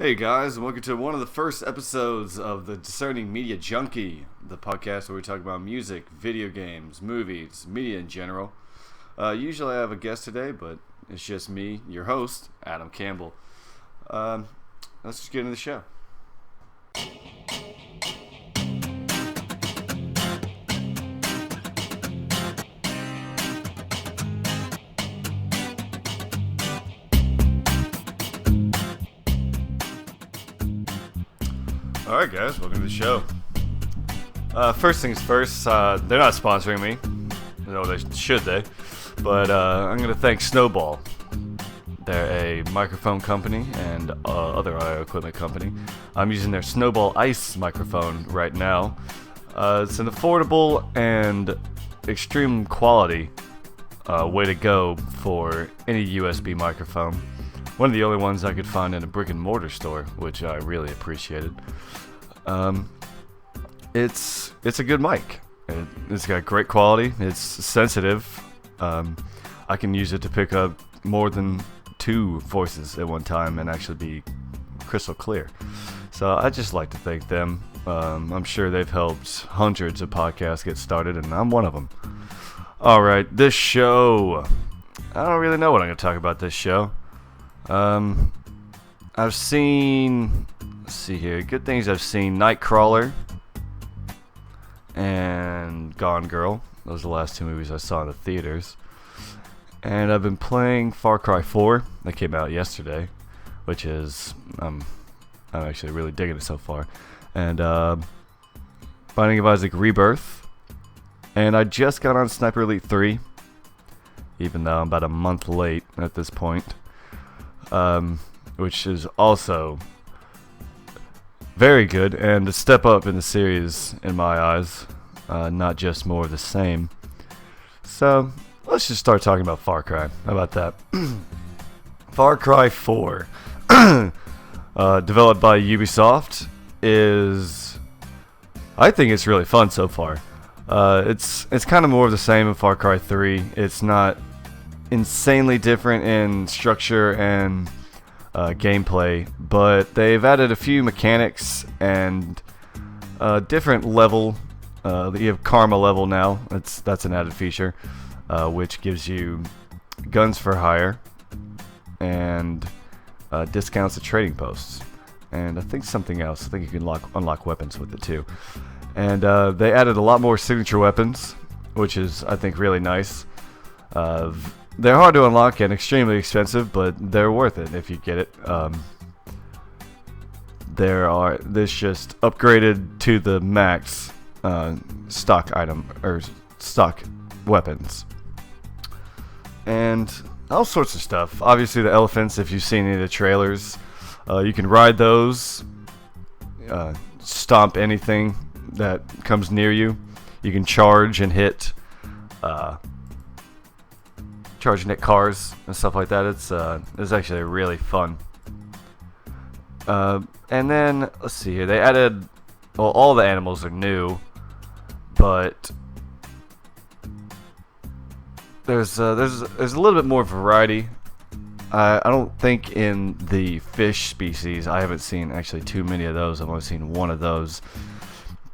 Hey guys, and welcome to one of the first episodes of the Discerning Media Junkie, the podcast where we talk about music, video games, movies, media in general. Usually I have a guest today, but it's just me, your host, Adam Campbell. Let's just get into the show. Alright guys, welcome to the show. First things first, they're not sponsoring me. No, should they? But I'm going to thank Snowball. They're a microphone company and other audio equipment company. I'm using their Snowball Ice microphone right now. It's an affordable and extreme quality way to go for any USB microphone. One of the only ones I could find in a brick and mortar store, which I really appreciated. It's a good mic. It's got great quality. It's sensitive. I can use it to pick up more than two voices at one time and actually be crystal clear. So I just like to thank them. I'm sure they've helped hundreds of podcasts get started, and I'm one of them. All right, this show. I don't really know what I'm going to talk about this show. I've seen, let's see here, good things I've seen, Nightcrawler and Gone Girl. Those are the last two movies I saw in the theaters. And I've been playing Far Cry 4, that came out yesterday, which is, I'm actually really digging it so far. And, Binding of Isaac Rebirth. And I just got on Sniper Elite 3, even though I'm about a month late at this point. Which is also very good and a step up in the series in my eyes, not just more of the same. So let's just start talking about Far Cry. How about that? Far Cry 4, developed by Ubisoft, I think it's really fun so far. It's kind of more of the same in Far Cry 3. It's not insanely different in structure and gameplay, but they've added a few mechanics and different level. You have karma level now. That's an added feature, which gives you guns for hire and discounts at trading posts, and I think something else. I think you can unlock weapons with it too. And they added a lot more signature weapons, which is, I think, really nice. They're hard to unlock and extremely expensive, but they're worth it if you get it. This just upgraded to the max stock item or stock weapons, and all sorts of stuff. Obviously, the elephants. If you've seen any of the trailers, you can ride those, stomp anything that comes near you. You can charge and hit. Charging at cars and stuff like that. It's actually really fun. And then let's see here. They added, well, all the animals are new, but there's a little bit more variety. I don't think in the fish species, I haven't seen actually too many of those. I've only seen one of those.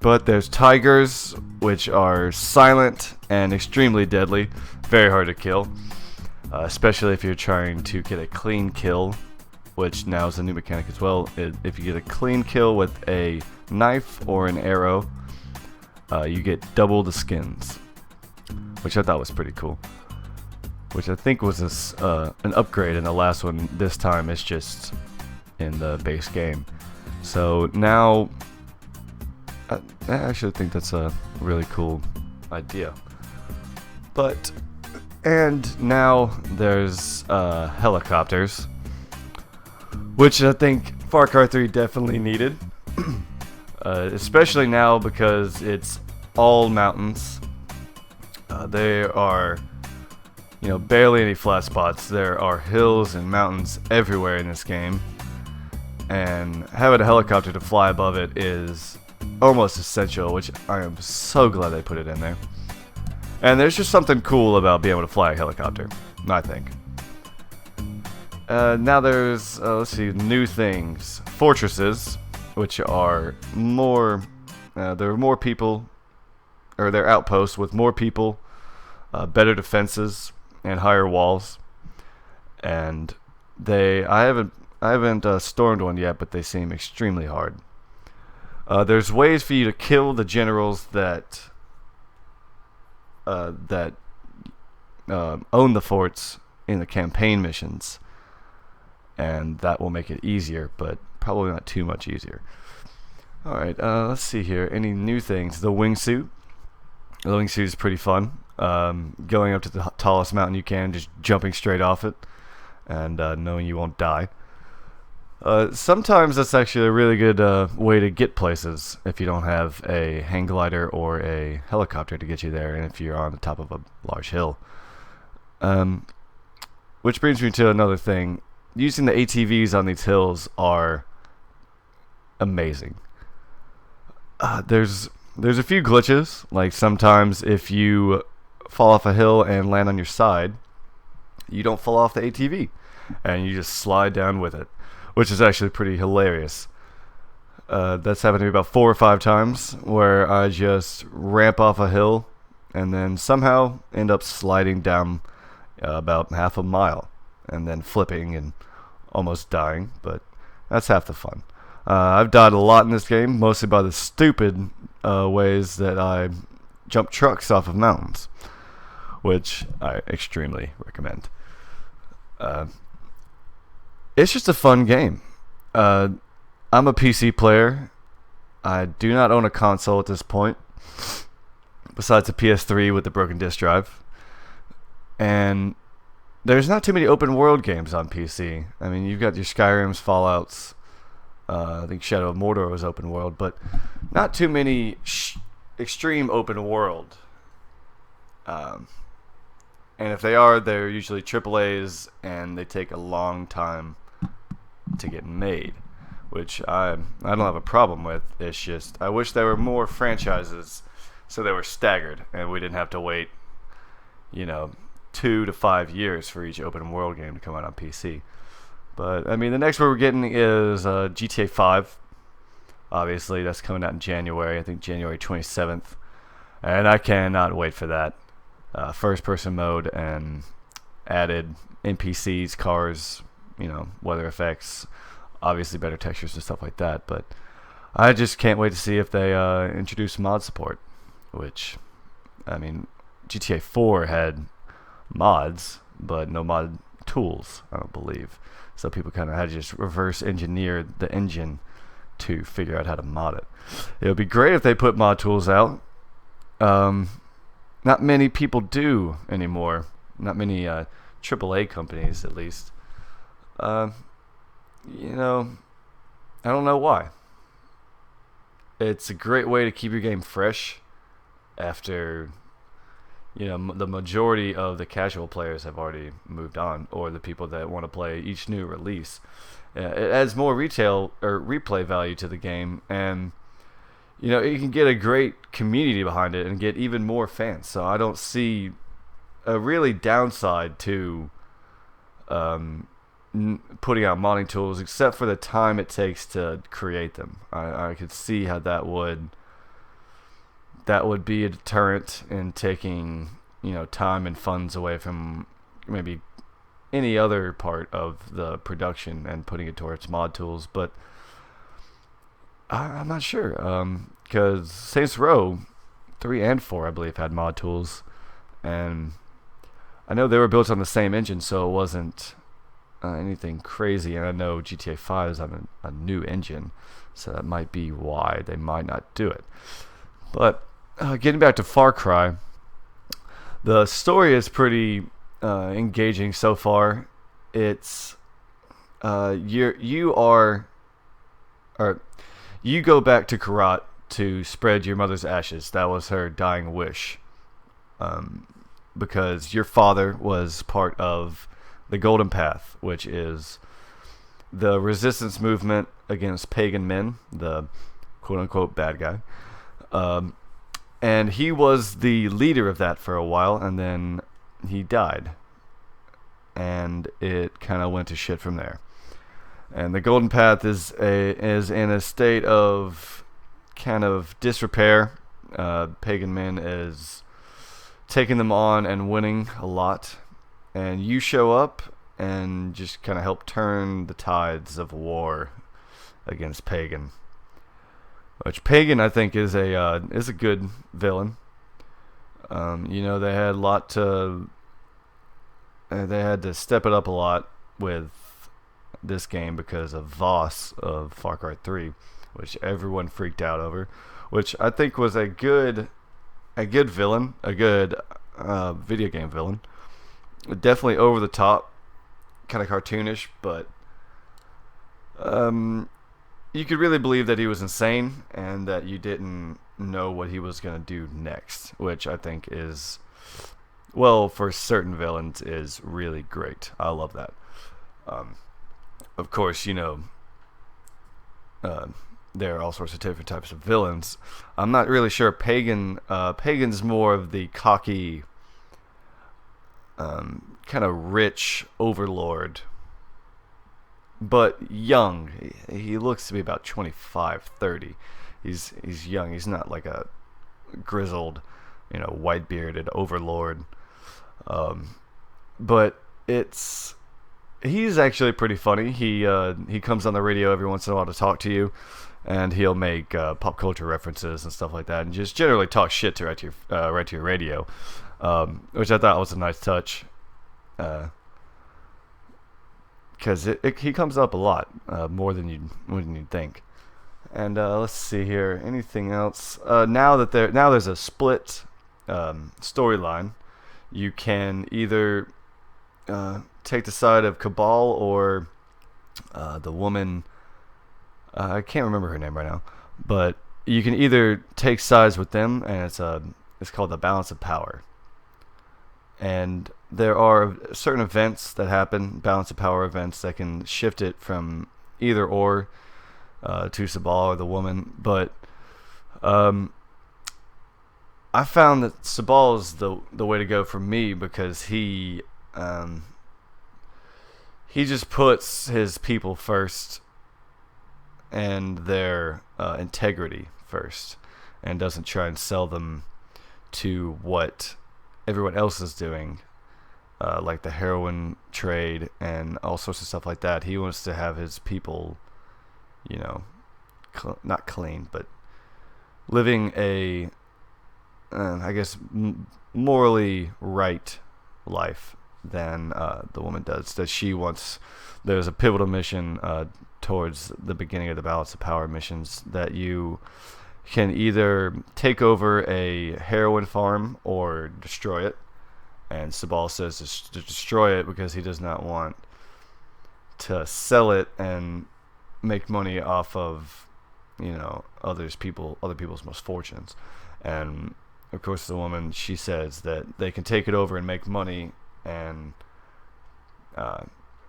But there's tigers, which are silent and extremely deadly, very hard to kill, especially if you're trying to get a clean kill, which now is a new mechanic as well. If you get a clean kill with a knife or an arrow, you get double the skins, which I thought was pretty cool, which I think was an upgrade in the last one. This time it's just in the base game. So now I actually think that's a really cool idea. And now there's helicopters, which I think Far Cry 3 definitely needed, especially now because it's all mountains. There are, barely any flat spots. There are hills and mountains everywhere in this game, and having a helicopter to fly above it is almost essential, which I am so glad they put it in there. And there's just something cool about being able to fly a helicopter, I think. Now there's, let's see, new things. Fortresses, which are more, there are more people, or they're outposts with more people, better defenses, and higher walls. And I haven't stormed one yet, but they seem extremely hard. There's ways for you to kill the generals that own the forts in the campaign missions, and that will make it easier, but probably not too much easier. Alright, let's see here. Any new things? The wingsuit. The wingsuit is pretty fun. Going up to the tallest mountain you can, just jumping straight off it, and knowing you won't die. Sometimes that's actually a really good way to get places if you don't have a hang glider or a helicopter to get you there, and if you're on the top of a large hill. Which brings me to another thing. Using the ATVs on these hills are amazing. There's a few glitches, like sometimes if you fall off a hill and land on your side, you don't fall off the ATV, and you just slide down with it, which is actually pretty hilarious. That's happened to me about 4 or 5 times, where I just ramp off a hill and then somehow end up sliding down about half a mile and then flipping and almost dying, but that's half the fun. I've died a lot in this game, mostly by the stupid ways that I jump trucks off of mountains, which I extremely recommend. It's just a fun game. I'm a PC player. I do not own a console at this point, besides a PS3 with the broken disc drive. And there's not too many open world games on PC. I mean, you've got your Skyrims, Fallouts. I think Shadow of Mordor was open world, but not too many extreme open world. And if they are, they're usually AAAs, and they take a long time to get made, which I don't have a problem with. It's just I wish there were more franchises, so they were staggered, and we didn't have to wait, 2 to 5 years for each open world game to come out on PC. But I mean, the next one we're getting is GTA 5. Obviously, that's coming out in January. I think January 27th, and I cannot wait for that. First-person mode and added NPCs, cars, weather effects, obviously better textures and stuff like that. But I just can't wait to see if they introduce mod support. Which, I mean, GTA 4 had mods, but no mod tools, I don't believe. So people kind of had to just reverse engineer the engine to figure out how to mod it. It would be great if they put mod tools out. Not many people do anymore. Not many AAA companies, at least. I don't know why. It's a great way to keep your game fresh after, the majority of the casual players have already moved on, or the people that want to play each new release. It adds more retail or replay value to the game, and you can get a great community behind it and get even more fans. So I don't see a really downside to putting out modding tools, except for the time it takes to create them. I could see how that would be a deterrent in taking time and funds away from maybe any other part of the production and putting it towards mod tools. But I'm not sure, because Saints Row 3 and 4, I believe, had mod tools, and I know they were built on the same engine, so it wasn't anything crazy. And I know GTA 5 is on a new engine, so that might be why they might not do it. But getting back to Far Cry, the story is pretty engaging so far. It's you go back to Karat to spread your mother's ashes. That was her dying wish, because your father was part of the Golden Path, which is the resistance movement against pagan men, the quote-unquote bad guy. And he was the leader of that for a while, and then he died. and it kind of went to shit from there. And the Golden Path is in a state of kind of disrepair. Pagan Min is taking them on and winning a lot, and you show up and just kind of help turn the tides of war against Pagan. Which Pagan, I think, is a good villain. They had to step it up a lot with this game because of Voss of Far Cry 3, which everyone freaked out over, which I think was a good villain, a good video game villain. Definitely over the top, kind of cartoonish, but you could really believe that he was insane and that you didn't know what he was going to do next, which I think is, well, for certain villains, is really great. I love that. Of course, there are all sorts of different types of villains. I'm not really sure. Pagan's more of the cocky, kind of rich overlord, but young. He looks to be about 25, 30. He's young. He's not like a grizzled, white-bearded overlord. But he's actually pretty funny. He comes on the radio every once in a while to talk to you, and he'll make pop culture references and stuff like that, and just generally talk shit right to your radio, which I thought was a nice touch, because he comes up a lot, more than you'd think. And let's see here, anything else? Now there's a split storyline. You can either take the side of Cabal or the woman. I can't remember her name right now, but you can either take sides with them, and it's called the balance of power. And there are certain events that happen, balance of power events, that can shift it from either or to Sabal or the woman. But I found that Sabal is the way to go for me, because he just puts his people first and their integrity first, and doesn't try and sell them to what everyone else is doing, like the heroin trade and all sorts of stuff like that. He wants to have his people, not clean, but living a, I guess, morally right life than the woman does. That she wants. There's a pivotal mission towards the beginning of the balance of power missions that you can either take over a heroin farm or destroy it. And Sabal says to destroy it because he does not want to sell it and make money off of, other people's misfortunes. And of course, the woman, she says that they can take it over and make money and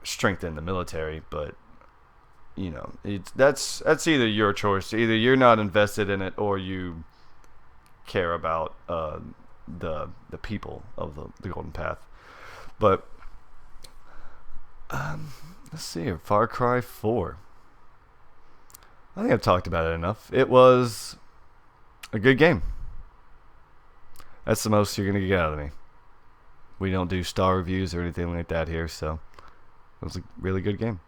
strengthen the military, but that's either your choice. Either you're not invested in it, or you care about the people of the Golden Path. But let's see here, Far Cry 4. I think I've talked about it enough. It was a good game. That's the most you're gonna get out of me. We don't do star reviews or anything like that here, so it was a really good game.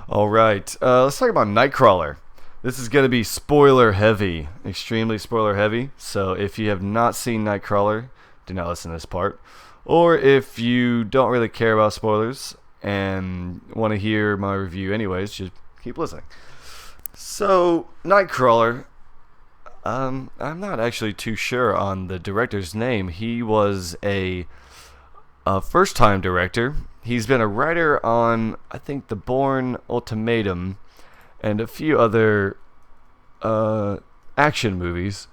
Alright, let's talk about Nightcrawler. This is going to be spoiler heavy, extremely spoiler heavy, so if you have not seen Nightcrawler, do not listen to this part. Or if you don't really care about spoilers and want to hear my review anyways, just keep listening. So, Nightcrawler, I'm not actually too sure on the director's name. He was a first-time director. He's been a writer on, I think, The Bourne Ultimatum and a few other action movies,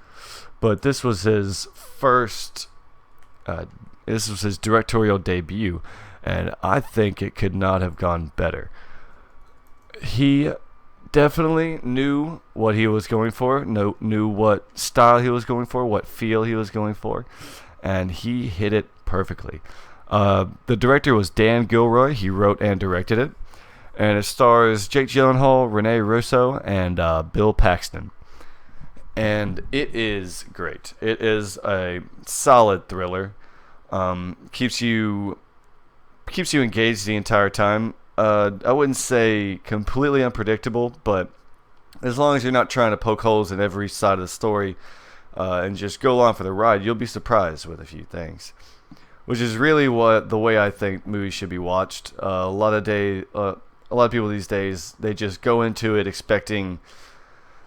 but this was his first. This was his directorial debut, and I think it could not have gone better. He definitely knew what he was going for, knew what style he was going for, what feel he was going for, and he hit it perfectly. The director was Dan Gilroy. He wrote and directed it. And it stars Jake Gyllenhaal, Rene Russo, and Bill Paxton. And it is great. It is a solid thriller. Keeps you engaged the entire time. I wouldn't say completely unpredictable, but as long as you're not trying to poke holes in every side of the story and just go along for the ride, you'll be surprised with a few things. Which is really the way I think movies should be watched. A lot of people these days, they just go into it expecting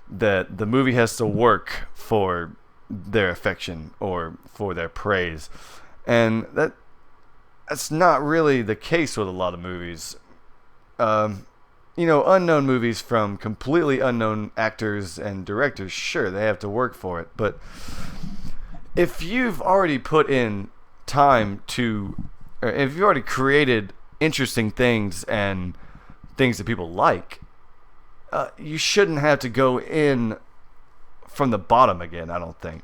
that the movie has to work for their affection or for their praise, and that's not really the case with a lot of movies. Unknown movies from completely unknown actors and directors, sure, they have to work for it, but if you've already put in time or if you've already created interesting things and things that people like, you shouldn't have to go in from the bottom again, I don't think.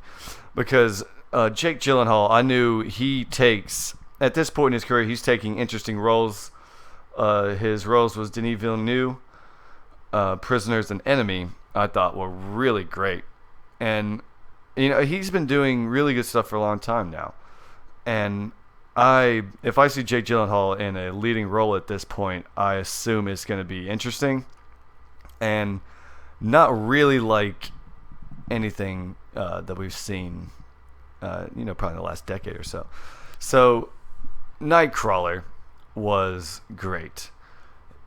Because Jake Gyllenhaal, I knew he takes, at this point in his career, he's taking interesting roles. His roles was Denis Villeneuve, Prisoners and Enemy, I thought were really great. And, he's been doing really good stuff for a long time now. And if I see Jake Gyllenhaal in a leading role at this point, I assume it's going to be interesting and not really like anything that we've seen, probably in the last decade or so. So, Nightcrawler was great.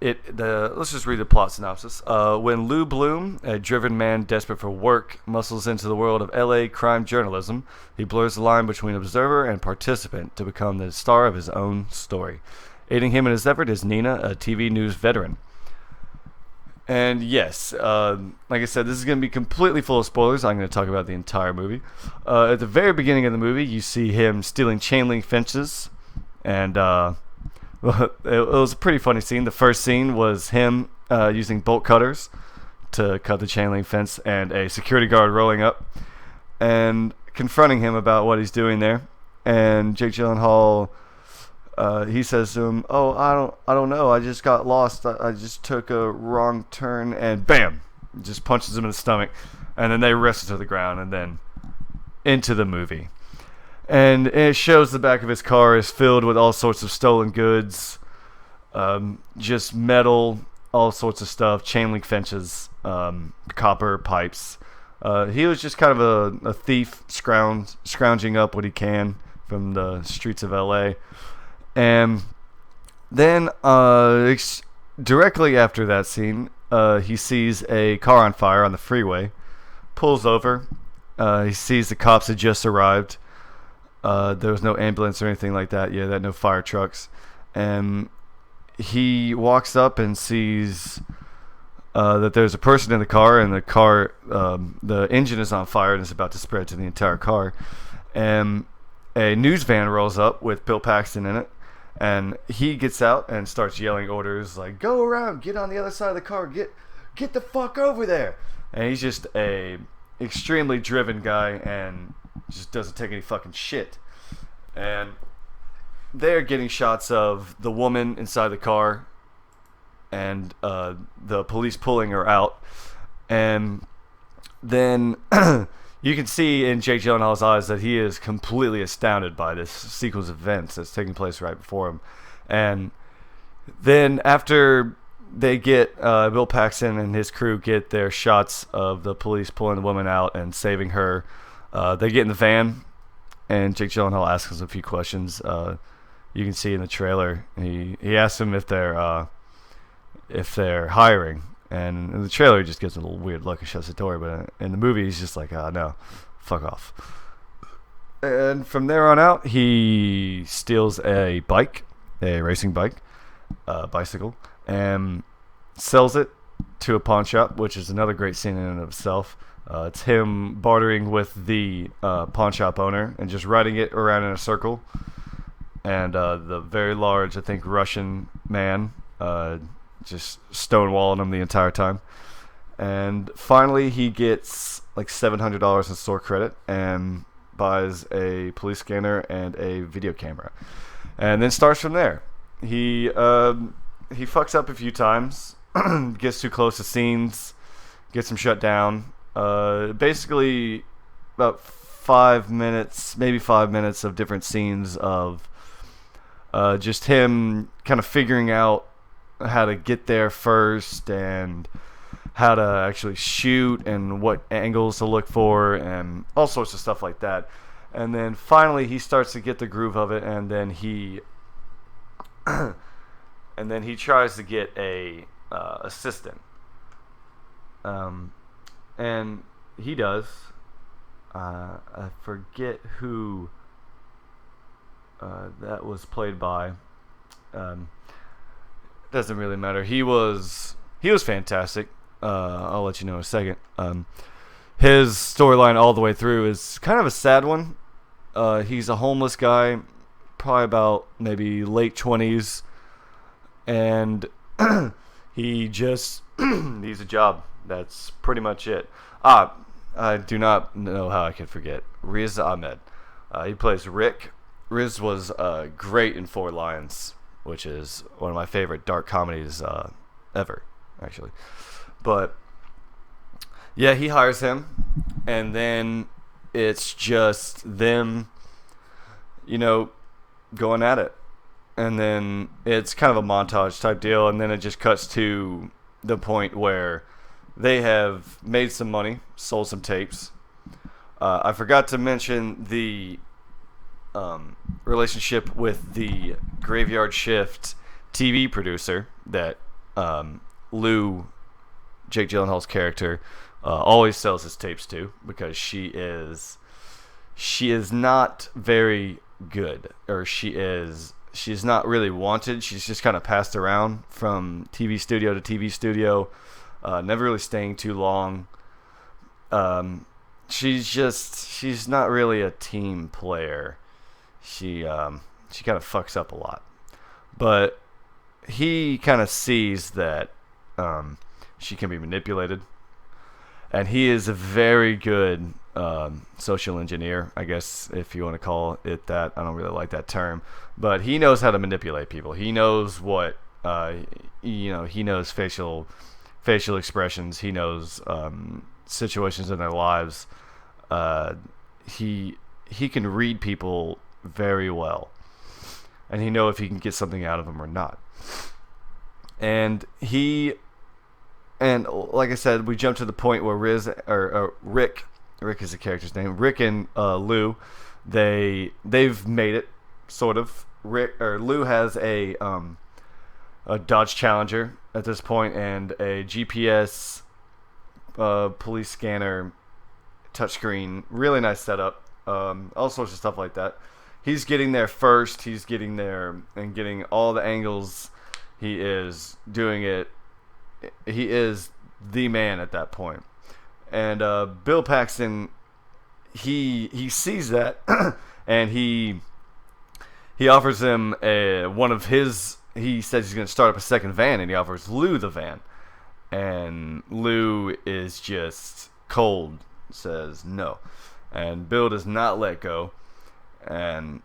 Let's just read the plot synopsis. When Lou Bloom, a driven man desperate for work, muscles into the world of LA crime journalism, he blurs the line between observer and participant to become the star of his own story. Aiding him in his effort is Nina, a TV news veteran. And yes, like I said, this is going to be completely full of spoilers. I'm going to talk about the entire movie. At the very beginning of the movie, you see him stealing chain link fences, and it was a pretty funny scene. The first scene was him using bolt cutters to cut the chain link fence, and a security guard rolling up and confronting him about what he's doing there. And Jake Gyllenhaal, he says to him, "Oh, I don't know. I just got lost. I just took a wrong turn," and bam, just punches him in the stomach, and then they wrestle to the ground, and then into the movie. And it shows the back of his car is filled with all sorts of stolen goods, just metal, all sorts of stuff, chain link fences, copper pipes. He was just kind of a thief, scrounging up what he can from the streets of LA. And then directly after that scene, he sees a car on fire on the freeway, pulls over. He sees the cops had just arrived. There was no ambulance or anything like that. Yeah, no fire trucks. And he walks up and sees that there's a person in the car, and the engine is on fire and it's about to spread to the entire car. And a news van rolls up with Bill Paxton in it, and he gets out and starts yelling orders like, "Go around, get on the other side of the car, get the fuck over there." And he's just a extremely driven guy and just doesn't take any fucking shit. And they're getting shots of the woman inside the car and the police pulling her out. And then you can see in Jake Gyllenhaal's eyes that he is completely astounded by this sequence of events that's taking place right before him. And then after they get Bill Paxton and his crew get their shots of the police pulling the woman out and saving her, they get in the van, and Jake Gyllenhaal asks us a few questions. You can see in the trailer, he asks them if they're hiring, and in the trailer he just gives a little weird look and shuts the door. But in the movie, he's just like, "No, fuck off." And from there on out, he steals a racing bicycle, and sells it to a pawn shop, which is another great scene in and of itself. It's him bartering with the pawn shop owner and just riding it around in a circle. And the very large, I think, Russian man just stonewalling him the entire time. And finally, he gets like $700 in store credit and buys a police scanner and a video camera. and then starts from there. He fucks up a few times, gets too close to scenes, gets them shut down. Basically, about 5 minutes, maybe 5 minutes of different scenes of just him kind of figuring out how to get there first and how to actually shoot and what angles to look for and all sorts of stuff like that. And then finally he starts to get the groove of it, and then he tries to get a assistant. And he does. I forget who that was played by. Doesn't really matter. He was fantastic. I'll let you know in a second. His storyline all the way through is kind of a sad one. He's a homeless guy, probably about maybe late 20s, and he just needs a job. That's pretty much it. I do not know how I could forget Riz Ahmed. He plays Rick. Riz was great in Four Lions, which is one of my favorite dark comedies ever, actually. But yeah, he hires him, and then it's just them, going at it. And then it's kind of a montage type deal, and then it just cuts to the point where they have made some money, sold some tapes. I forgot to mention the relationship with the Graveyard Shift TV producer that Lou, Jake Gyllenhaal's character, always sells his tapes to, because she is not very good, or she's not really wanted. She's just kind of passed around from TV studio to TV studio, never really staying too long. She's not really a team player. She kind of fucks up a lot, but he kind of sees that she can be manipulated, and he is a very good social engineer, I guess, if you want to call it that. I don't really like that term, but he knows how to manipulate people. He knows what he knows facial expressions. He knows situations in their lives. He can read people very well, and he knows if he can get something out of them or not. And like I said, we jump to the point where Rick is the character's name. Rick and Lou, they've made it, sort of. Lou has a Dodge Challenger at this point, and a GPS police scanner, touchscreen, really nice setup, all sorts of stuff like that. He's getting there first. He's getting there and getting all the angles. He is doing it. He is the man at that point. And Bill Paxton, he sees that, and he offers him one of his. He says he's going to start up a second van, and he offers Lou the van. And Lou is just cold, says no. And Bill does not let go. And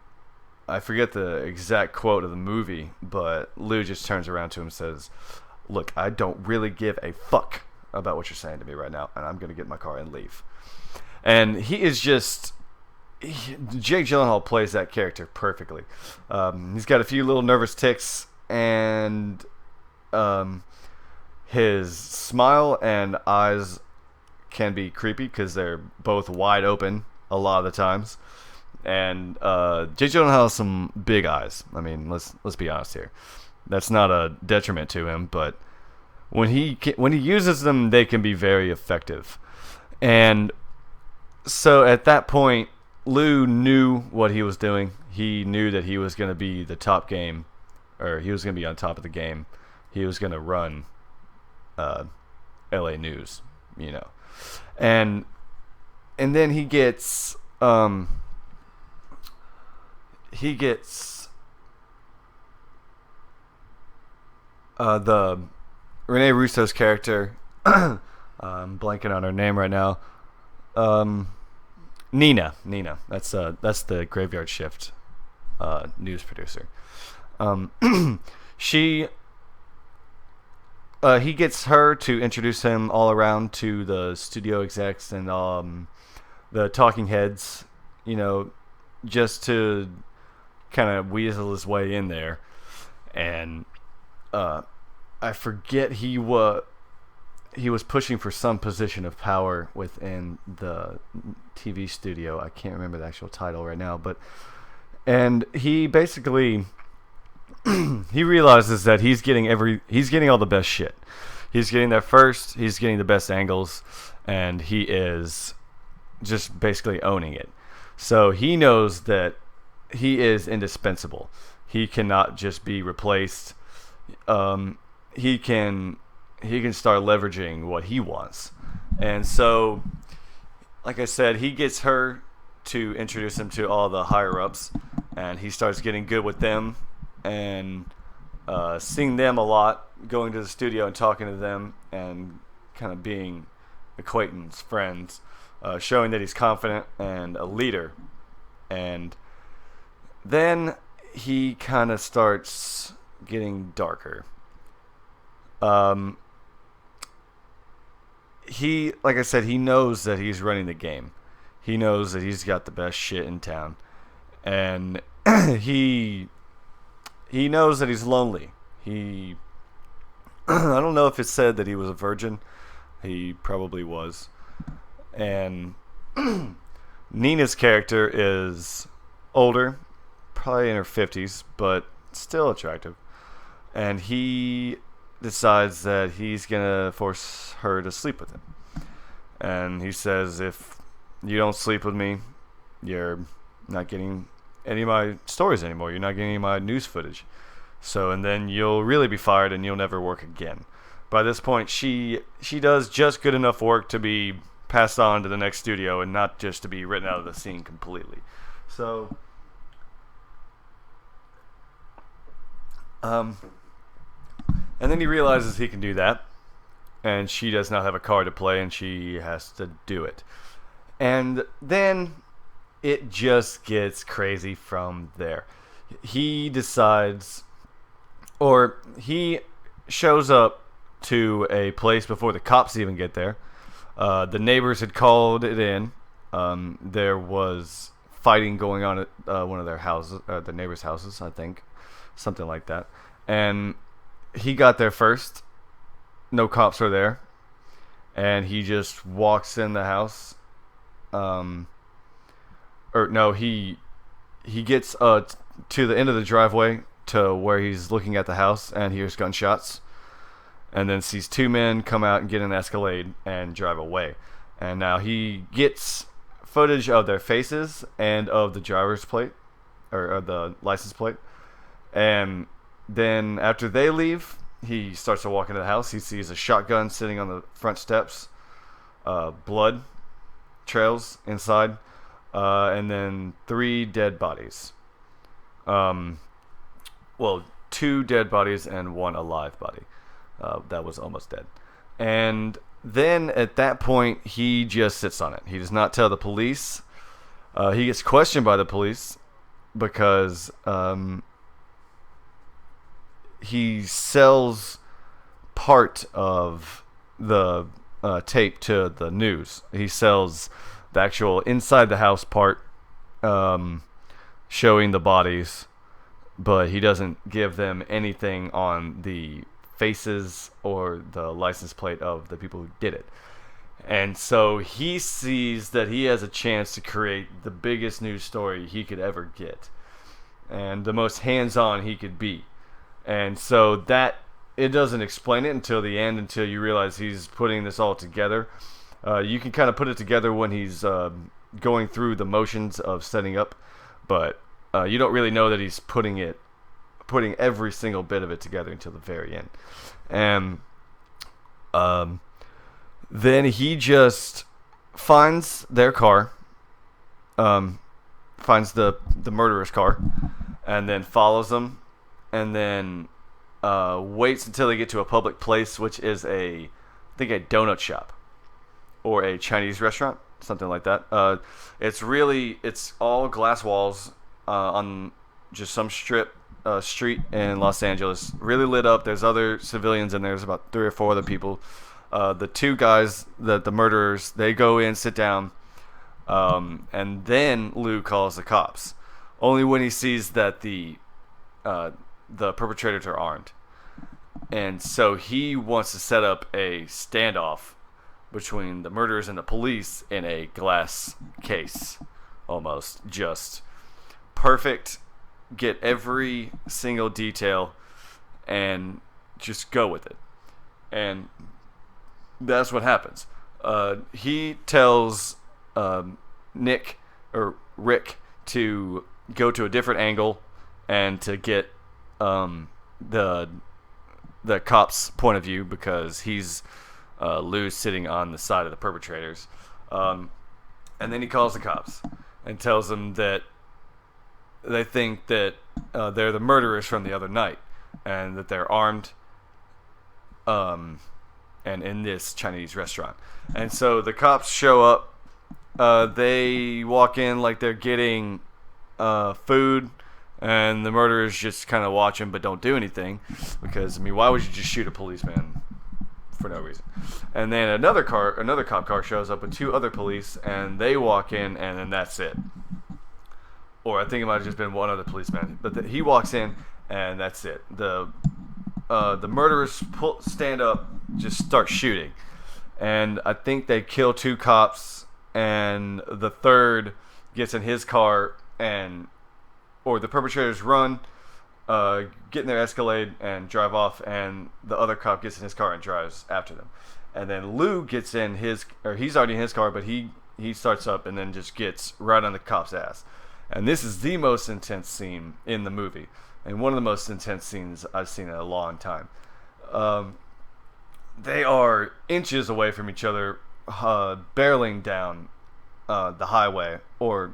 I forget the exact quote of the movie, but Lou just turns around to him and says, "Look, I don't really give a fuck about what you're saying to me right now, and I'm going to get in my car and leave." And he is just... Jake Gyllenhaal plays that character perfectly. He's got a few little nervous tics, and his smile and eyes can be creepy because they're both wide open a lot of the times. And Jake Gyllenhaal has some big eyes. I mean, let's be honest here. That's not a detriment to him, but when he uses them, they can be very effective. And so at that point, Lou knew what he was doing. He knew that he was going to be the top game, or he was going to be on top of the game. He was going to run LA News, and then he gets the Rene Russo's character. I'm blanking on her name right now. Nina. That's the Graveyard Shift news producer. Um, she he gets her to introduce him all around to the studio execs and the talking heads, you know, just to kind of weasel his way in there. And I forget he was pushing for some position of power within the TV studio. I can't remember the actual title right now, and he basically he realizes that he's getting all the best shit. He's getting there first. He's getting the best angles, and he is just basically owning it. So he knows that he is indispensable. He cannot just be replaced. He can start leveraging what he wants. And so, like I said, he gets her to introduce him to all the higher ups, and he starts getting good with them and seeing them a lot, going to the studio and talking to them, and kind of being acquaintance friends, showing that he's confident and a leader. And then he kind of starts getting darker. He, like I said, he knows that he's running the game. He knows that he's got the best shit in town, and he knows that he's lonely. I don't know if it said that he was a virgin. He probably was. And Nina's character is older, probably in her 50s, but still attractive. And he decides that he's gonna force her to sleep with him. And he says, if you don't sleep with me, you're not getting any of my stories anymore. You're not getting any of my news footage. So, and then you'll really be fired and you'll never work again. By this point, she does just good enough work to be passed on to the next studio and not just to be written out of the scene completely. So, and then he realizes he can do that, and she does not have a card to play, and she has to do it. And then it just gets crazy from there. He decides, or he shows up to a place before the cops even get there. The neighbors had called it in. There was fighting going on at one of their houses, the neighbors' houses, I think, something like that. And he got there first. No cops were there, and he just walks in the house. He gets to the end of the driveway to where he's looking at the house and hears gunshots, and then sees two men come out and get in an Escalade and drive away. And now he gets footage of their faces and of the driver's plate, or the license plate. And then after they leave, he starts to walk into the house. He sees a shotgun sitting on the front steps, blood trails inside, and then 3 dead bodies. Well, 2 dead bodies and 1 alive body. That was almost dead. And then at that point, he just sits on it. He does not tell the police. He gets questioned by the police because he sells part of the tape to the news. He sells the actual inside the house part, showing the bodies, but he doesn't give them anything on the faces or the license plate of the people who did it. And so he sees that he has a chance to create the biggest news story he could ever get, and the most hands-on he could be. And so that, it doesn't explain it until the end, until you realize he's putting this all together. You can kind of put it together when he's going through the motions of setting up, but you don't really know that he's putting every single bit of it together until the very end. And then he just finds their car, finds the murderer's car, and then follows them, and then waits until they get to a public place, which is I think a donut shop or a Chinese restaurant, something like that. It's all glass walls on just some street in Los Angeles, really lit up. There's other civilians in there. There's about 3 or 4 other people. The 2 guys, the murderers, they go in, sit down, and then Lou calls the cops. Only when he sees that the perpetrators are armed. And so he wants to set up a standoff between the murderers and the police in a glass case. Almost. Just perfect. Get every single detail and just go with it. And that's what happens. He tells Rick to go to a different angle and to get the cop's point of view, because he's Lou's sitting on the side of the perpetrators. And then he calls the cops and tells them that they think that they're the murderers from the other night, and that they're armed and in this Chinese restaurant. And so the cops show up. They walk in like they're getting food, and the murderers just kind of watch them but don't do anything, because, I mean, why would you just shoot a policeman for no reason? And then another cop car shows up with 2 other police, and they walk in, and then that's it. Or I think it might have just been one other policeman, but he walks in, and that's it. The murderers stand up, just start shooting, and I think they kill 2 cops, and the third gets in his car, or the perpetrators run, get in their Escalade and drive off, and the other cop gets in his car and drives after them. And then Lou gets in he's already in his car, but he starts up and then just gets right on the cop's ass. And this is the most intense scene in the movie, and one of the most intense scenes I've seen in a long time. They are inches away from each other, barreling down the highway, or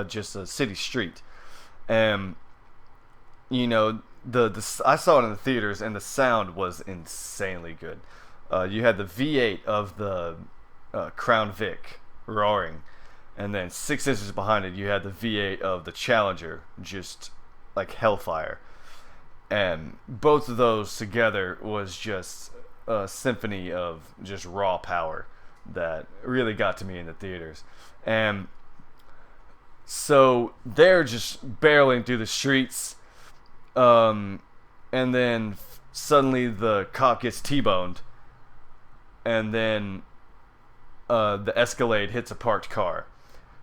just a city street. And you know, I saw it in the theaters, and the sound was insanely good. You had the V8 of the Crown Vic roaring, and then 6 inches behind it, you had the V8 of the Challenger, just like hellfire. And both of those together was just a symphony of just raw power that really got to me in the theaters. And so they're just barreling through the streets, and then suddenly the cop gets T-boned, and then the Escalade hits a parked car.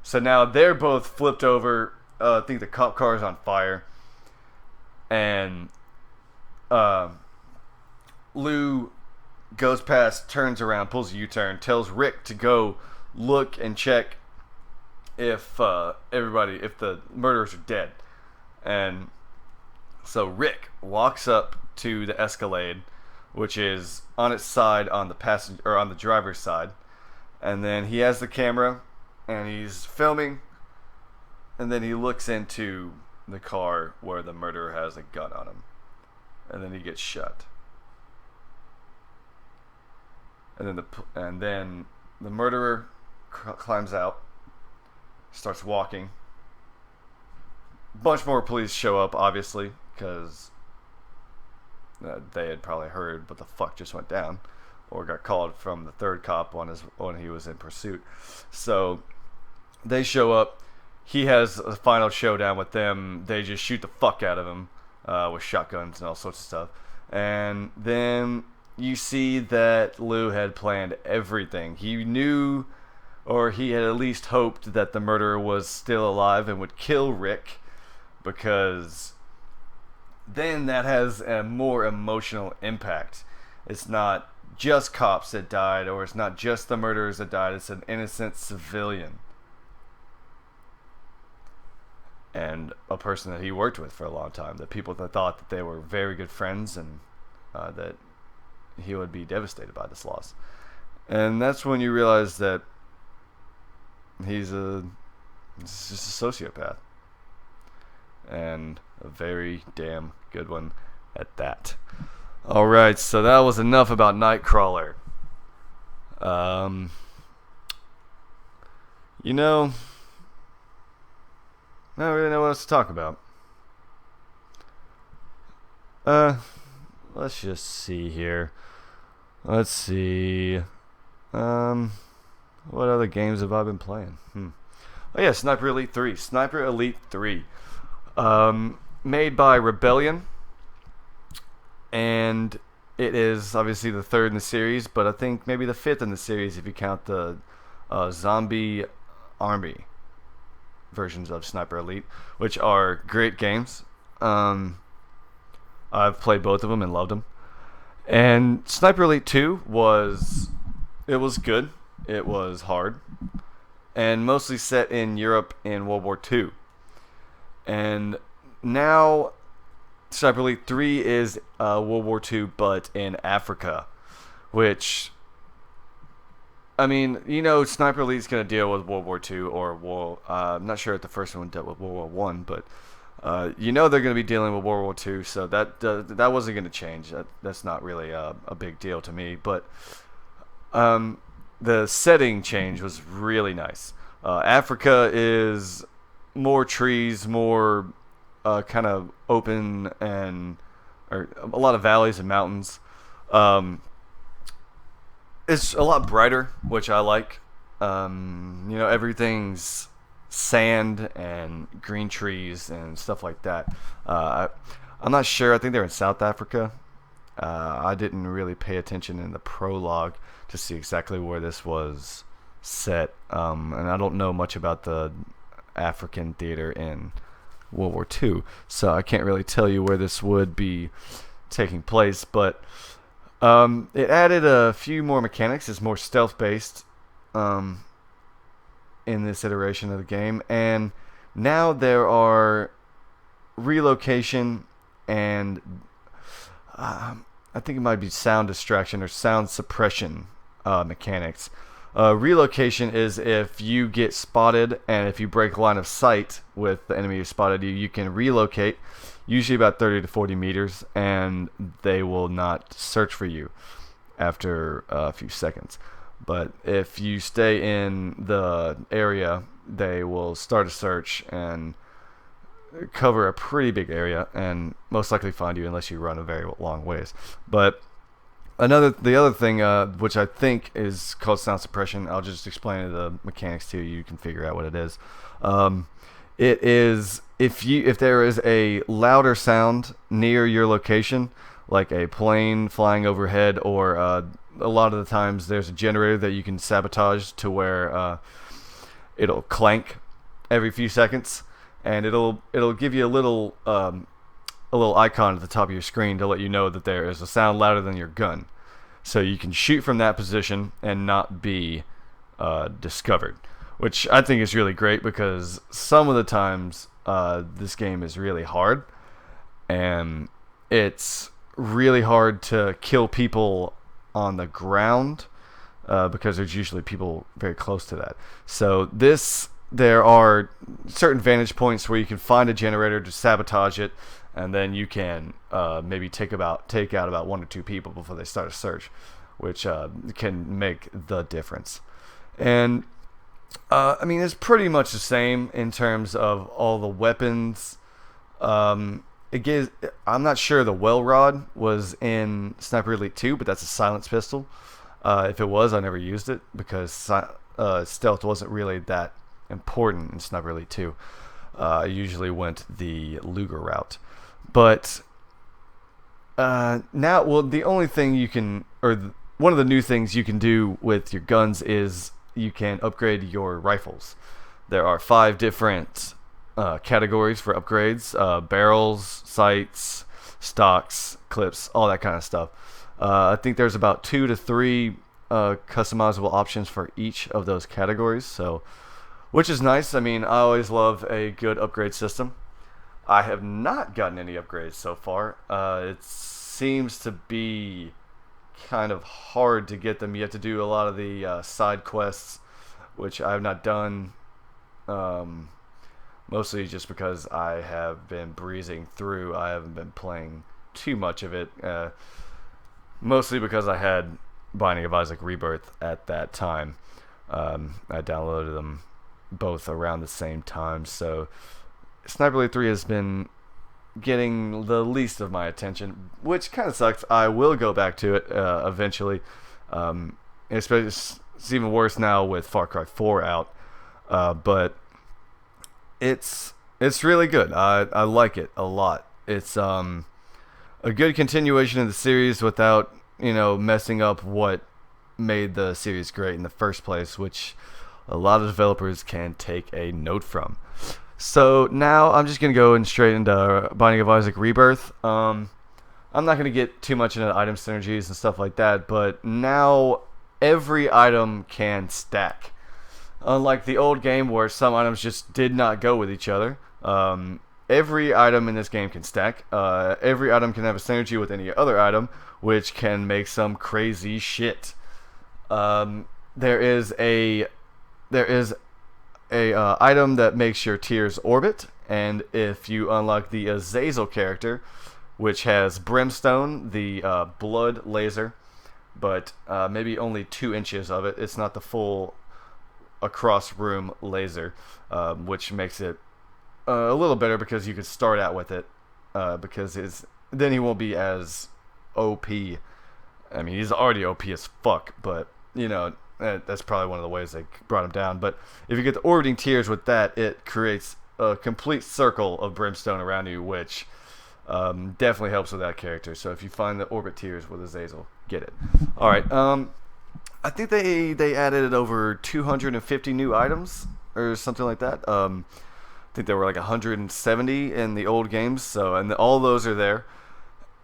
So now they're both flipped over. I think the cop car is on fire, and Lou goes past, turns around, pulls a U-turn, tells Rick to go look and check if the murderers are dead. And so Rick walks up to the Escalade, which is on its side on the passenger, or on the driver's side, and then he has the camera and he's filming, and then he looks into the car where the murderer has a gun on him, and then he gets shot. And then the murderer climbs out, starts walking. A bunch more police show up, obviously, because they had probably heard what the fuck just went down, or got called from the third cop when he was in pursuit. So they show up. He has a final showdown with them. They just shoot the fuck out of him with shotguns and all sorts of stuff. And then you see that Lou had planned everything. He knew, or he had at least hoped, that the murderer was still alive and would kill Rick, because then that has a more emotional impact. It's not just cops that died, or it's not just the murderers that died. It's an innocent civilian, and a person that he worked with for a long time, that people that thought that they were very good friends, and that he would be devastated by this loss. And that's when you realize that he's just a sociopath, and a very damn good one at that. Alright, so that was enough about Nightcrawler. You know, I don't really know what else to talk about. Uh, let's just see here. Let's see. Um, what other games have I been playing? Oh yeah, Sniper Elite 3. Sniper Elite 3. Made by Rebellion, and it is obviously the third in the series, but I think maybe the fifth in the series if you count the Zombie Army versions of Sniper Elite, which are great games. I've played both of them and loved them. And Sniper Elite 2 was good. It was hard and mostly set in Europe in World War II. And now Sniper Elite 3 is World War II but in Africa, which I mean, Sniper Elite's going to deal with World War II or I'm not sure if the first one dealt with World War One, but they're going to be dealing with World War II, so that wasn't going to change. That's not really a big deal to me, but the setting change was really nice. Africa is more trees, more kind of open, or a lot of valleys and mountains. It's a lot brighter, which I like. Everything's sand and green trees and stuff like that. I'm not sure. I think they're in South Africa. I didn't really pay attention in the prologue to see exactly where this was set, and I don't know much about the African theater in World War II, so I can't really tell you where this would be taking place, but it added a few more mechanics. It's more stealth-based in this iteration of the game, and now there are relocation and I think it might be sound distraction or sound suppression mechanics. Relocation is if you get spotted and if you break line of sight with the enemy who spotted you, you can relocate, usually about 30 to 40 meters, and they will not search for you after a few seconds. But if you stay in the area, they will start a search and cover a pretty big area and most likely find you unless you run a very long ways. But the other thing, which I think is called sound suppression, I'll just explain the mechanics to you. You can figure out what it is. It is if there is a louder sound near your location, like a plane flying overhead, or a lot of the times there's a generator that you can sabotage to where it'll clank every few seconds, and it'll give you a little icon at the top of your screen to let you know that there is a sound louder than your gun, so you can shoot from that position and not be discovered, which I think is really great because some of the times this game is really hard, and it's really hard to kill people on the ground because there's usually people very close to that. So there are certain vantage points where you can find a generator to sabotage it, and then you can maybe take out about one or two people before they start a search, which can make the difference. And I mean, it's pretty much the same in terms of all the weapons. I'm not sure the well rod was in Sniper Elite 2, but that's a silenced pistol. If it was, I never used it because stealth wasn't really that important in Sniper Elite 2. I usually went the Luger route. But now, well, the only thing you can, or one of the new things you can do with your guns is you can upgrade your rifles. There are 5 different categories for upgrades: barrels, sights, stocks, clips, all that kind of stuff. I think there's about 2 to 3 customizable options for each of those categories, so which is nice. I mean, I always love a good upgrade system. I have not gotten any upgrades so far. It seems to be kind of hard to get them. You have to do a lot of the side quests, which I have not done. Mostly just because I have been breezing through. I haven't been playing too much of it. Mostly because I had Binding of Isaac Rebirth at that time. I downloaded them both around the same time. So Sniper Elite 3 has been getting the least of my attention, which kind of sucks. I will go back to it eventually. Especially, it's even worse now with Far Cry 4 out. But it's really good. I like it a lot. It's a good continuation of the series without messing up what made the series great in the first place, which a lot of developers can take a note from. So now I'm just gonna go straight into Binding of Isaac Rebirth. I'm not gonna get too much into item synergies and stuff like that, but now every item can stack. Unlike the old game where some items just did not go with each other, every item in this game can stack. Every item can have a synergy with any other item, which can make some crazy shit. There is a item that makes your tears orbit, and if you unlock the Azazel character, which has brimstone, the blood laser, but maybe only 2 inches of it. It's not the full across room laser, which makes it a little better because you could start out with it, because then he won't be as OP. I mean, he's already OP as fuck, but that's probably one of the ways they brought him down. But if you get the orbiting tears with that, it creates a complete circle of brimstone around you, which definitely helps with that character. So if you find the orbit tears with Azazel, get it. All right. I think they added over 250 new items or something like that. I think there were like 170 in the old games. And all those are there.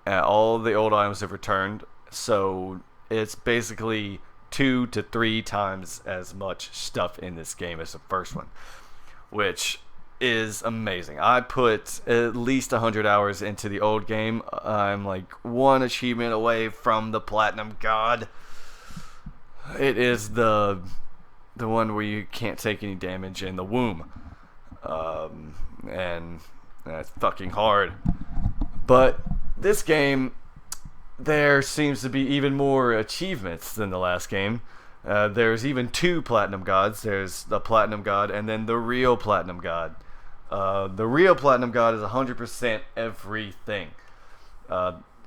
All the old items have returned. So it's basically 2 to 3 times as much stuff in this game as the first one, which is amazing. I put at least 100 hours into the old game. I'm like 1 achievement away from the Platinum God. It is the one where you can't take any damage in the womb, and that's fucking hard. But this game, there seems to be even more achievements than the last game. There's even 2 Platinum Gods. There's the Platinum God and then the real Platinum God. The real Platinum God is 100% everything.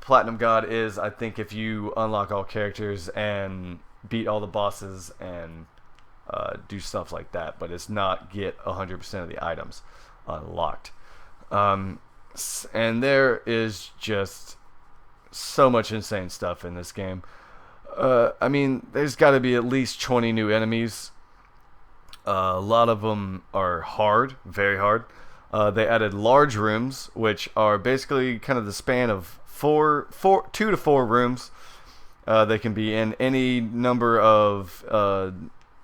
Platinum God is, I think, if you unlock all characters and beat all the bosses and do stuff like that, but it's not get 100% of the items unlocked. And there is just so much insane stuff in this game. I mean, there's got to be at least 20 new enemies. A lot of them are hard, very hard. They added large rooms, which are basically kind of the span of 2 to 4 rooms. They can be in any number of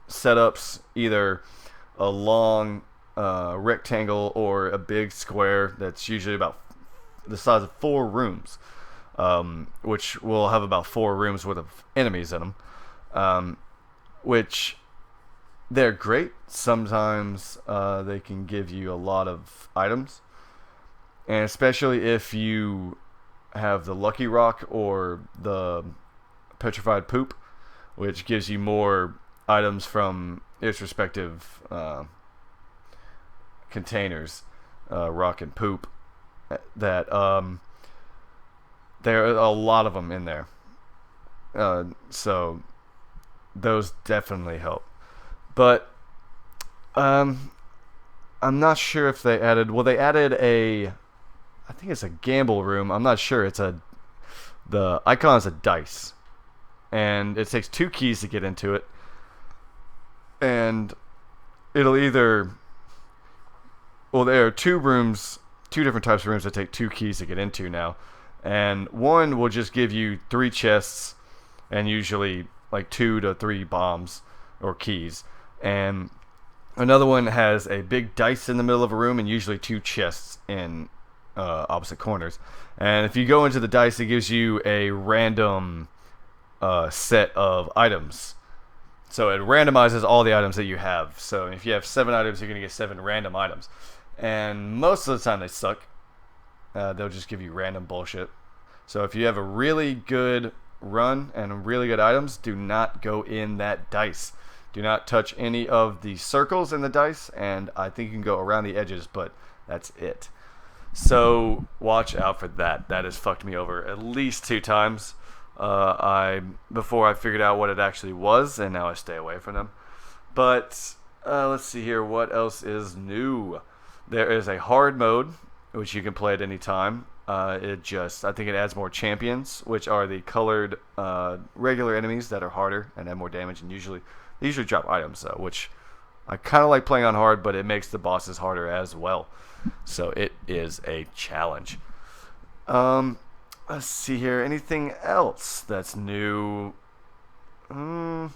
setups, either a long rectangle or a big square that's usually about the size of 4 rooms, which will have about 4 rooms worth of enemies in them, which they're great. Sometimes they can give you a lot of items, and especially if you have the Lucky Rock or the Petrified Poop, which gives you more items from its respective containers, rock and poop, that there are a lot of them in there, so those definitely help. But I'm not sure if they added I think it's a gamble room. I'm not sure. The icon is a dice, and it takes 2 keys to get into it, and it'll either, there are 2 different types of rooms that take 2 keys to get into now, and one will just give you 3 chests and usually like 2 to 3 bombs or keys, and another one has a big dice in the middle of a room and usually 2 chests in opposite corners. And if you go into the dice, it gives you a random set of items. So it randomizes all the items that you have. So if you have 7 items, you're going to get 7 random items. And most of the time they suck. They'll just give you random bullshit. So if you have a really good run and really good items, do not go in that dice. Do not touch any of the circles in the dice, and I think you can go around the edges, but that's it. So watch out for that. That has fucked me over at least 2 times. I before I figured out what it actually was, and now I stay away from them. But let's see here. What else is new? There is a hard mode, which you can play at any time. I think it adds more champions, which are the colored regular enemies that are harder and have more damage, and they usually drop items though, which I kind of like playing on hard, but it makes the bosses harder as well. So it is a challenge. Um, let's see here. Anything else that's new? I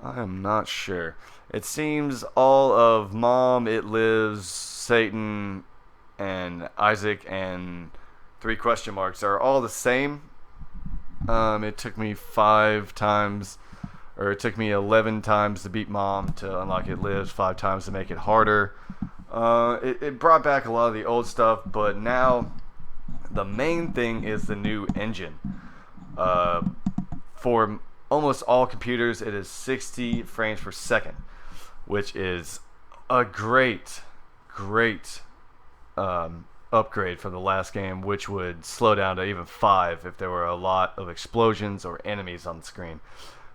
am not sure. It seems all of Mom, It Lives, Satan, and Isaac, and three question marks are all the same. It took me 5 times, or it took me 11 times to beat Mom to unlock It Lives, 5 times to make it harder. It brought back a lot of the old stuff, but now the main thing is the new engine. For almost all computers, it is 60 frames per second, which is a great upgrade from the last game, which would slow down to even 5 if there were a lot of explosions or enemies on the screen.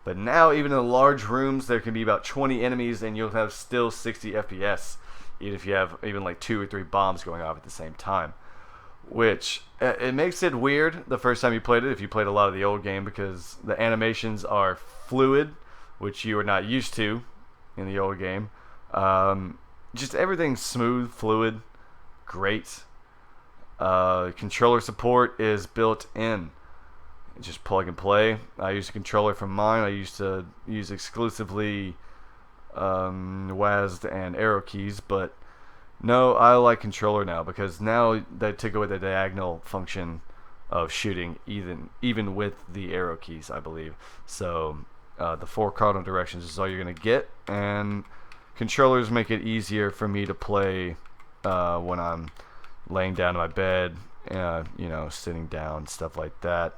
But now, even in the large rooms, there can be about 20 enemies, and you'll have still 60 FPS, even if you have even like 2 or 3 bombs going off at the same time. Which it makes it weird the first time you played it, if you played a lot of the old game, because the animations are fluid, which you are not used to in the old game. Just everything's smooth, fluid, great. Controller support is built in. Just plug and play. I use a controller from mine. I used to use exclusively WASD and arrow keys, but no, I like controller now, because now they took away the diagonal function of shooting, even with the arrow keys, I believe. So the 4 cardinal directions is all you're gonna get, and controllers make it easier for me to play when I'm laying down in my bed, sitting down, stuff like that.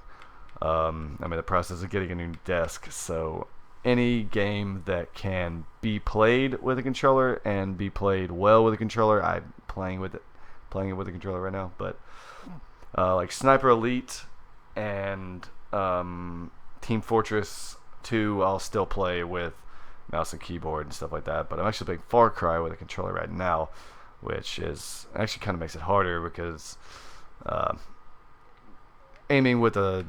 I'm in the process of getting a new desk, so any game that can be played with a controller and be played well with a controller, I'm playing it with a controller right now. But like Sniper Elite and Team Fortress 2, I'll still play with mouse and keyboard and stuff like that. But I'm actually playing Far Cry with a controller right now, which is actually kind of makes it harder, because aiming with a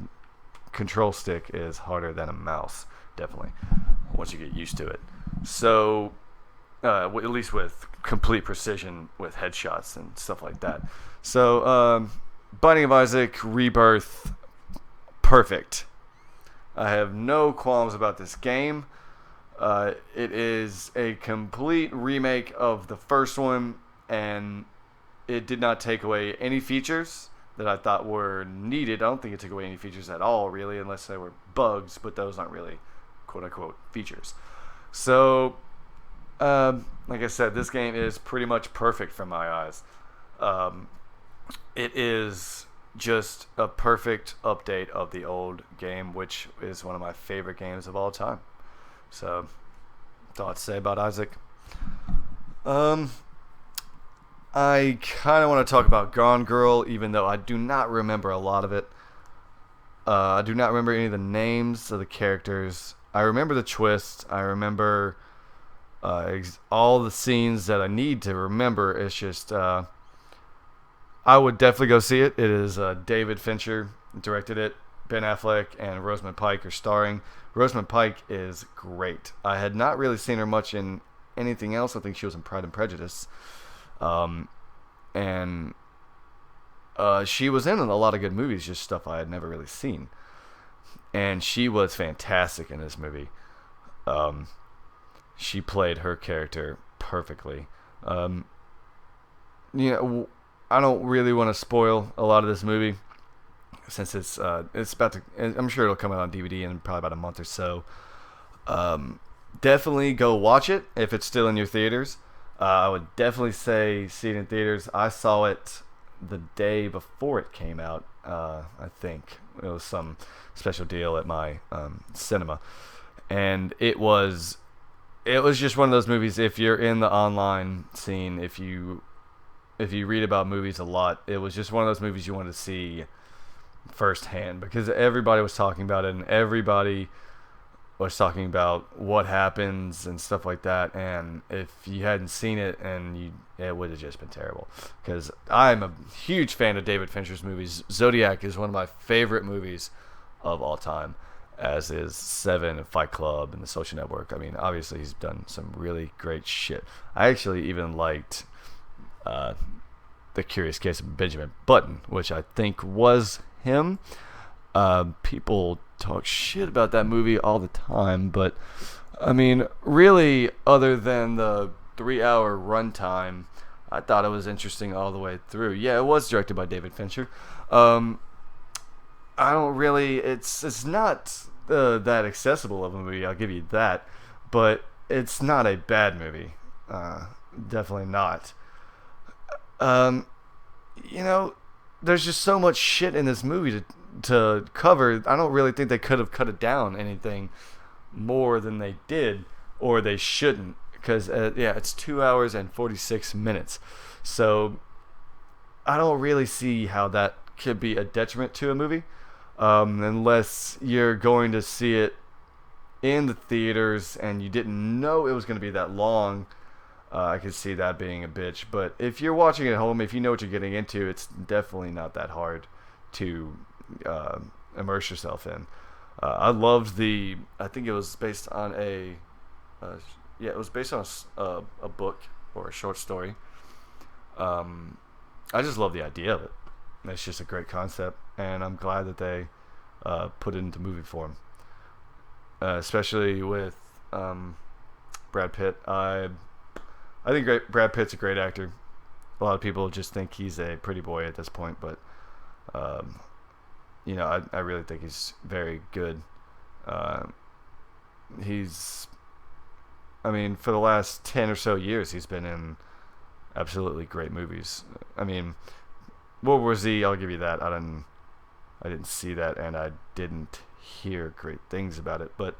control stick is harder than a mouse, definitely, once you get used to it. So at least with complete precision with headshots and stuff like that. So Binding of Isaac Rebirth, perfect. I have no qualms about this game. It is a complete remake of the first one, and it did not take away any features that I thought were needed. I don't think it took away any features at all, really, unless they were bugs, but those aren't really quote-unquote features. So, like I said, this game is pretty much perfect from my eyes. It is just a perfect update of the old game, which is one of my favorite games of all time. So, thoughts to say about Isaac? I kind of want to talk about Gone Girl, even though I do not remember a lot of it. I do not remember any of the names of the characters. I remember the twist. I remember all the scenes that I need to remember. It's just, I would definitely go see it. It is David Fincher directed it. Ben Affleck and Rosamund Pike are starring. Rosamund Pike is great. I had not really seen her much in anything else. I think she was in Pride and Prejudice. And she was in a lot of good movies, just stuff I had never really seen. And she was fantastic in this movie. She played her character perfectly. I don't really want to spoil a lot of this movie, since it's about to. I'm sure it'll come out on DVD in probably about a month or so. Definitely go watch it if it's still in your theaters. I would definitely say see it in theaters. I saw it the day before it came out. I think it was some special deal at my cinema, and it was just one of those movies. If you're in the online scene, if you if you read about movies a lot, it was just one of those movies you wanted to see firsthand because everybody was talking about it and everybody was talking about what happens and stuff like that. And if you hadn't seen it, it would have just been terrible. Because I'm a huge fan of David Fincher's movies. Zodiac is one of my favorite movies of all time, as is Seven and Fight Club and The Social Network. I mean, obviously he's done some really great shit. I actually even liked The Curious Case of Benjamin Button, which I think was him. People talk shit about that movie all the time, but I mean, really, other than the 3-hour runtime, I thought it was interesting all the way through. Yeah, it was directed by David Fincher. I don't really. It's not that accessible of a movie. I'll give you that, but it's not a bad movie. Definitely not. There's just so much shit in this movie to cover. I don't really think they could have cut it down anything more than they did, or they shouldn't, because it's 2 hours and 46 minutes. So I don't really see how that could be a detriment to a movie, unless you're going to see it in the theaters and you didn't know it was going to be that long. I could see that being a bitch. But if you're watching it at home, if you know what you're getting into, it's definitely not that hard to immerse yourself in. I loved I think it was based on it was based on a book or a short story. I just love the idea of it. It's just a great concept, and I'm glad that they put it into movie form. Especially with Brad Pitt. I think Brad Pitt's a great actor. A lot of people just think he's a pretty boy at this point, but I really think he's very good. For the last 10 or so years, he's been in absolutely great movies. I mean, World War Z, I'll give you that. I didn't see that, and I didn't hear great things about it. But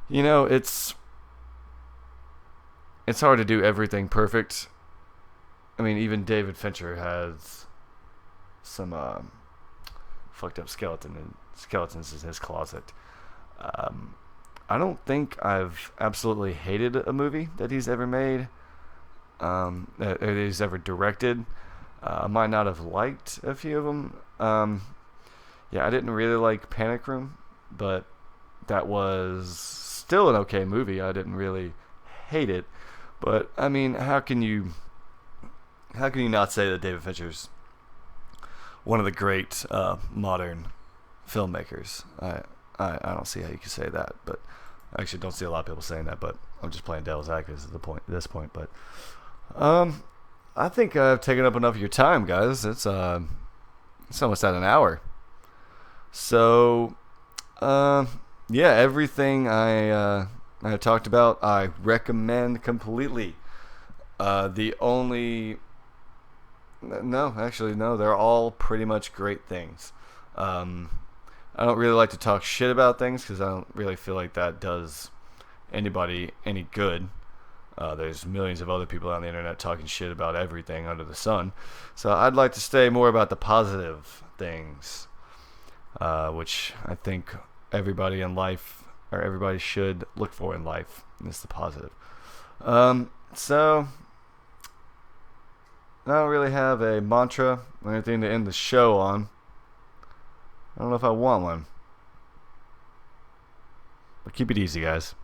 it's hard to do everything perfect. I mean, even David Fincher has some fucked up skeletons in his closet. I don't think I've absolutely hated a movie that he's ever made, that he's ever directed. I might not have liked a few of them. I didn't really like Panic Room, but that was still an okay movie. I didn't really hate it, but I mean, how can you not say that David Fincher's one of the great modern filmmakers? I don't see how you can say that, but I actually don't see a lot of people saying that. But I'm just playing devil's advocate at this point. But I think I've taken up enough of your time, guys. It's almost at an hour. So everything I talked about, I recommend completely. They're all pretty much great things. I don't really like to talk shit about things because I don't really feel like that does anybody any good. There's millions of other people on the internet talking shit about everything under the sun. So I'd like to stay more about the positive things, which I think everybody in life, or everybody should look for in life, is the positive. So I don't really have a mantra or anything to end the show on. I don't know if I want one. But keep it easy, guys.